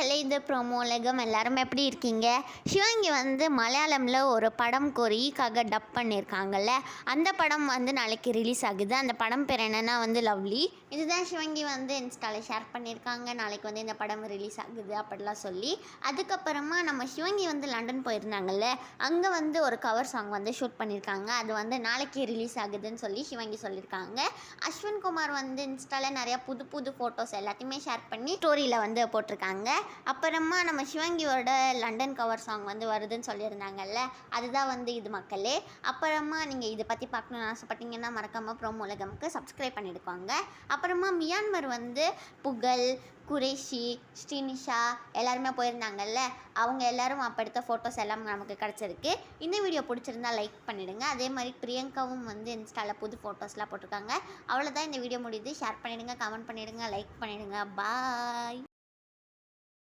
மக்களே, இது ப்ரோமோ உலகம். எல்லாரும் எப்படி இருக்கீங்க? சிவங்கி வந்து மலையாளமில் ஒரு படம் கொரிக்காக டப் பண்ணியிருக்காங்கல்ல, அந்த படம் வந்து நாளைக்கு ரிலீஸ் ஆகுது. அந்த படம் பேர் என்னென்னா வந்து லவ்லி. இதுதான் சிவங்கி வந்து இன்ஸ்டாவில் ஷேர் பண்ணியிருக்காங்க. நாளைக்கு வந்து இந்த படம் ரிலீஸ் ஆகுது அப்படிலாம் சொல்லி. அதுக்கப்புறமா நம்ம சிவங்கி வந்து லண்டன் போயிருந்தாங்கல்ல, அங்கே வந்து ஒரு கவர் சாங் வந்து ஷூட் பண்ணியிருக்காங்க. அது வந்து நாளைக்கு ரிலீஸ் ஆகுதுன்னு சொல்லி சிவங்கி சொல்லியிருக்காங்க. அஸ்வின் குமார் வந்து இன்ஸ்டாவில் நிறையா புது புது ஃபோட்டோஸ் எல்லாத்தையுமே ஷேர் பண்ணி ஸ்டோரியில் வந்து போட்டிருக்காங்க. அப்புறமா நம்ம சிவங்கியோட லண்டன் கவர் சாங் வந்து வருதுன்னு சொல்லியிருந்தாங்கல்ல, அதுதான் வந்து இது மக்களே. அப்புறமா நீங்கள் இதை பற்றி பார்க்கணுன்னு ஆசைப்பட்டீங்கன்னா மறக்காமல் ப்ரோமோ உலகம்க்கு சப்ஸ்கிரைப் பண்ணிடுவாங்க. அப்புறமா மியான்மர் வந்து புகழ், குரேஷி, ஸ்ரீனிஷா எல்லாருமே போயிருந்தாங்கல்ல, அவங்க எல்லாரும் அப்போ எடுத்த ஃபோட்டோஸ் எல்லாம் நமக்கு கிடச்சிருக்கு. இந்த வீடியோ பிடிச்சிருந்தா லைக் பண்ணிவிடுங்க. அதே மாதிரி பிரியங்காவும் வந்து இன்ஸ்டாவில் புது ஃபோட்டோஸ்லாம் போட்டிருக்காங்க. அவ்வளோதான், இந்த வீடியோ முடியுது. ஷேர் பண்ணிவிடுங்க, கமெண்ட் பண்ணிவிடுங்க, லைக் பண்ணிவிடுங்க. பாய்.